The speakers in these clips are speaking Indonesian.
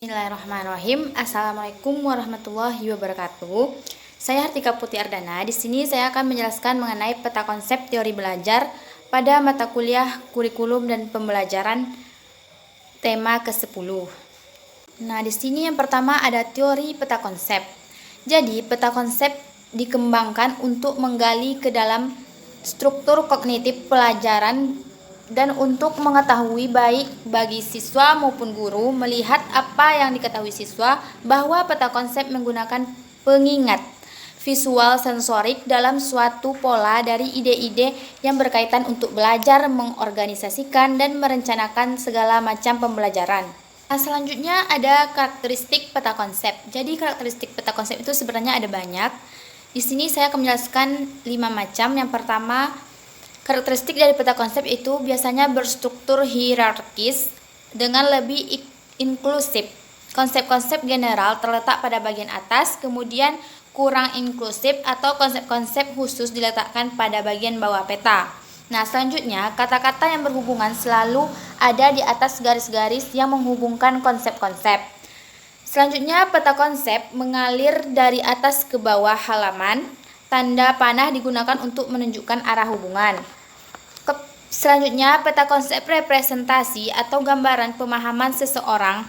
Bismillahirrahmanirrahim. Assalamualaikum warahmatullahi wabarakatuh. Saya Hartika Putri Ardana. Di sini saya akan menjelaskan mengenai peta konsep teori belajar pada mata kuliah kurikulum dan pembelajaran tema ke-10. Nah, di sini yang pertama ada teori peta konsep. Jadi, peta konsep dikembangkan untuk menggali ke dalam struktur kognitif pelajaran dan untuk mengetahui baik bagi siswa maupun guru melihat apa yang diketahui siswa, bahwa peta konsep menggunakan pengingat visual sensorik dalam suatu pola dari ide-ide yang berkaitan untuk belajar, mengorganisasikan dan merencanakan segala macam pembelajaran. Nah, selanjutnya ada karakteristik peta konsep. Jadi karakteristik peta konsep itu sebenarnya ada banyak. Di sini saya akan menjelaskan 5 macam. Yang pertama, karakteristik dari peta konsep itu biasanya berstruktur hierarkis dengan lebih inklusif. Konsep-konsep general terletak pada bagian atas, kemudian kurang inklusif atau konsep-konsep khusus diletakkan pada bagian bawah peta. Nah, selanjutnya kata-kata yang berhubungan selalu ada di atas garis-garis yang menghubungkan konsep-konsep. Selanjutnya peta konsep mengalir dari atas ke bawah halaman. Tanda panah digunakan untuk menunjukkan arah hubungan. Selanjutnya, peta konsep representasi atau gambaran pemahaman seseorang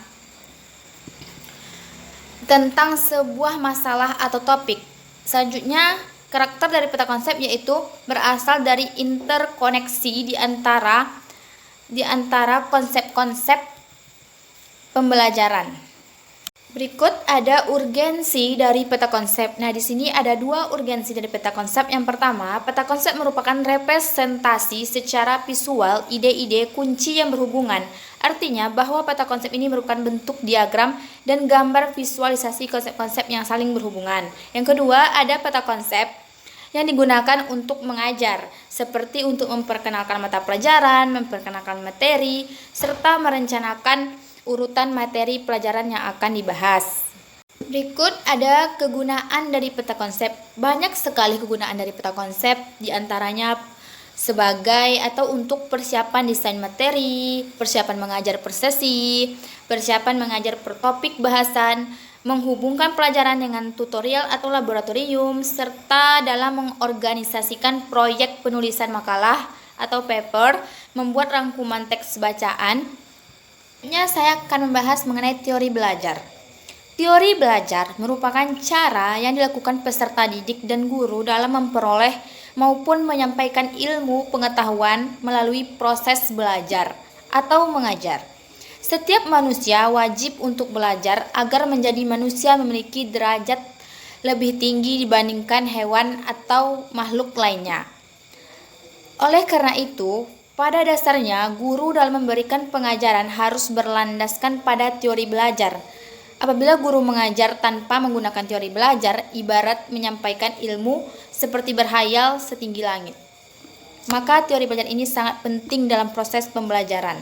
tentang sebuah masalah atau topik. Selanjutnya, karakter dari peta konsep yaitu berasal dari interkoneksi di antara konsep-konsep pembelajaran. Berikut ada urgensi dari peta konsep. Nah, di sini ada 2 urgensi dari peta konsep. Yang pertama, peta konsep merupakan representasi secara visual ide-ide kunci yang berhubungan. Artinya bahwa peta konsep ini merupakan bentuk diagram dan gambar visualisasi konsep-konsep yang saling berhubungan. Yang kedua, ada peta konsep yang digunakan untuk mengajar, seperti untuk memperkenalkan mata pelajaran, memperkenalkan materi, serta merencanakan urutan materi pelajaran yang akan dibahas. Berikut ada kegunaan dari peta konsep. Banyak sekali kegunaan dari peta konsep, diantaranya sebagai atau untuk persiapan desain materi, persiapan mengajar per sesi, persiapan mengajar per topik bahasan, menghubungkan pelajaran dengan tutorial atau laboratorium, serta dalam mengorganisasikan proyek penulisan makalah atau paper, membuat rangkuman teks bacaan. Saya akan membahas mengenai teori belajar. Teori belajar merupakan cara yang dilakukan peserta didik dan guru dalam memperoleh maupun menyampaikan ilmu pengetahuan melalui proses belajar atau mengajar. Setiap manusia wajib untuk belajar agar menjadi manusia memiliki derajat lebih tinggi dibandingkan hewan atau makhluk lainnya. Oleh karena itu, pada dasarnya, guru dalam memberikan pengajaran harus berlandaskan pada teori belajar. Apabila guru mengajar tanpa menggunakan teori belajar, ibarat menyampaikan ilmu seperti berhayal setinggi langit. Maka teori belajar ini sangat penting dalam proses pembelajaran.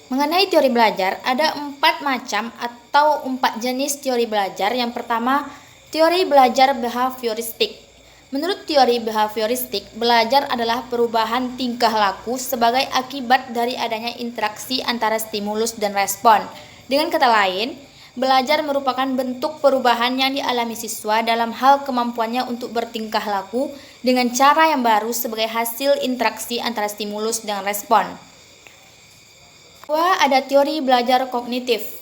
Mengenai teori belajar, ada 4 macam atau 4 jenis teori belajar. Yang pertama, teori belajar behavioristik. Menurut teori behavioristik, belajar adalah perubahan tingkah laku sebagai akibat dari adanya interaksi antara stimulus dan respon. Dengan kata lain, belajar merupakan bentuk perubahan yang dialami siswa dalam hal kemampuannya untuk bertingkah laku dengan cara yang baru sebagai hasil interaksi antara stimulus dan respon. Kedua, ada teori belajar kognitif.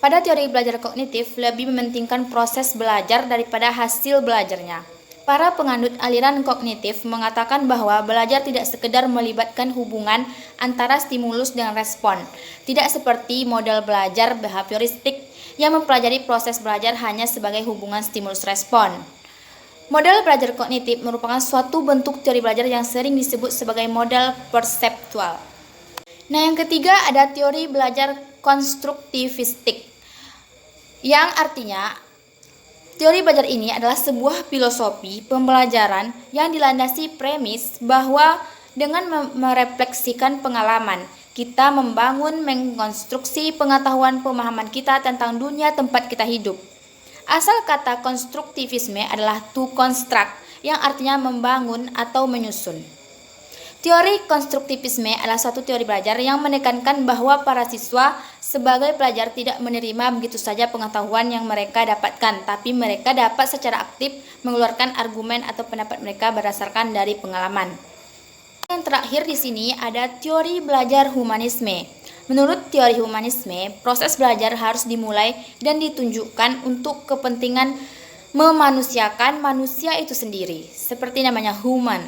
Pada teori belajar kognitif lebih mementingkan proses belajar daripada hasil belajarnya. Para penganut aliran kognitif mengatakan bahwa belajar tidak sekedar melibatkan hubungan antara stimulus dan respon. Tidak seperti model belajar behavioristik yang mempelajari proses belajar hanya sebagai hubungan stimulus-respon. Model belajar kognitif merupakan suatu bentuk teori belajar yang sering disebut sebagai model perseptual. Nah, yang ketiga ada teori belajar konstruktivistik, yang artinya teori belajar ini adalah sebuah filosofi pembelajaran yang dilandasi premis bahwa dengan merefleksikan pengalaman, kita membangun mengkonstruksi pengetahuan pemahaman kita tentang dunia tempat kita hidup. Asal kata konstruktivisme adalah to construct, yang artinya membangun atau menyusun. Teori konstruktivisme adalah suatu teori belajar yang menekankan bahwa para siswa sebagai pelajar tidak menerima begitu saja pengetahuan yang mereka dapatkan, tapi mereka dapat secara aktif mengeluarkan argumen atau pendapat mereka berdasarkan dari pengalaman. Yang terakhir di sini ada teori belajar humanisme. Menurut teori humanisme, proses belajar harus dimulai dan ditunjukkan untuk kepentingan memanusiakan manusia itu sendiri, seperti namanya human.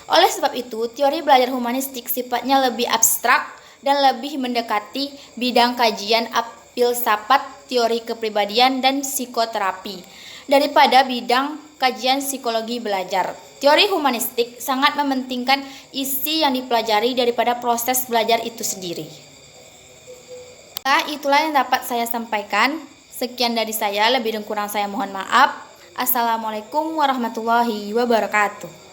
Oleh sebab itu, teori belajar humanistik sifatnya lebih abstrak dan lebih mendekati bidang kajian filsafat, teori kepribadian, dan psikoterapi daripada bidang kajian psikologi belajar. Teori humanistik sangat mementingkan isi yang dipelajari daripada proses belajar itu sendiri. Nah, itulah yang dapat saya sampaikan. Sekian dari saya, lebih dan kurang saya mohon maaf. Assalamualaikum warahmatullahi wabarakatuh.